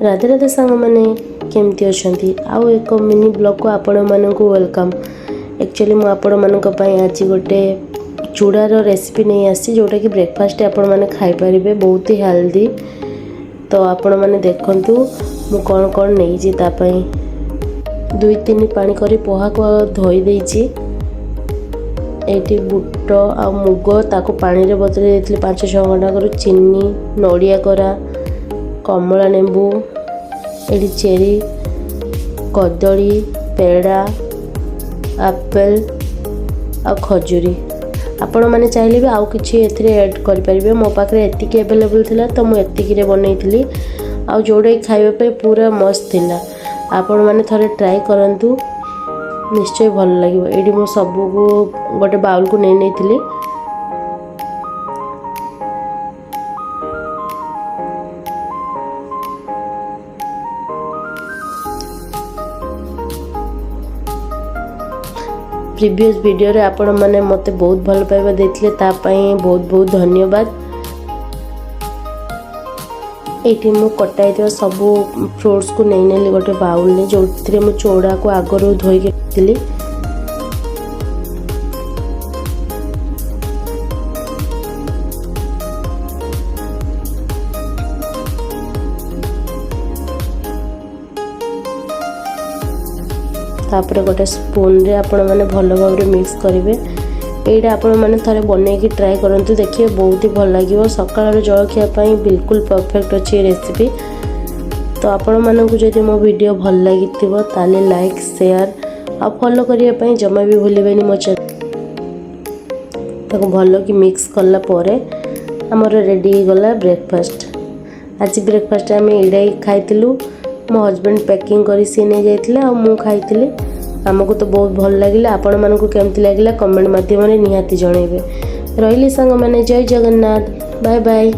राधे राधे सांग मैंने केमती अच्छी आउ एक मिनी ब्लॉग को आपण मानक वेलकम। एक्चुअली मु आपण मानक आज गोटे चूड़ार रेसिपी नहीं आसी जोटा कि ब्रेकफास्ट आपण मैंने खाई पारे बहुत ही हेल्दी। तो आपण मैंने देखंतु मु कौन कौन नहीं तापाई 2-3 पानी करी पोहा को धोई देइछि। एटी बुट आ मुग ताको पानी रे बतुरे देइथिले 5-6 घंटा करू। चीनी नड़िया कोरा कमला लेंबू एटी चेरी कदली पेड़ा एप्पल आ खजूरी आपण मैंने चाहिए भी आउ किछि एथिरे ऐड करि परिबे। मो पाखरे एतिकी अवेलेबल थिला तो मु एतिकी रे बनैथिली आ जोडे खाइबा पे पूरा मस्त थिला। आपण मैंने थरे ट्राई करंतु निश्चय भल लागिवो। एडी मो सब को गोटे बाउल को नै नैथिली। प्रीवियस वीडियो रे आपण माने मते बहुत भल पाइबा देथिले ता पई बहुत बहुत धन्यवाद। एठी मु कटाई सब फ्रूट्स को नहीं नेली गोटे बाउल ने जो मु चौड़ा को आगरू धोई के रखिली। तापर गोटे स्पून रे आपण माने भल भाव मिक्स करेंगे। यहीटा आपण मैंने थोड़े बनई ट्राए करंतु देखिए बहुत ही भल लगे। सकाळ जलखिया पाई बिल्कुल परफेक्ट अच्छी रेसिपी। तो आपण मानक जदि मो वीडियो भल लगी ताले लाइक शेयर आ फॉलो करिया पाई जमा भी भूलिबेनी मो चैनल। ताको भल कि मिक्स कला परे हमर रेडी गला ब्रेकफास्ट। आज ब्रेकफास्ट आम एडाई खाइतिलु। मो हस्बैंड पैकिंग करी सी नहीं जाइतिले आ मु खाइतिली। आमको तो बहुत भल लगे। आपण मानक केमती लगिला कमेंट माध्यम रे निहाती जणैबे। रहिली सांग माने जय जगन्नाथ बाय बाय।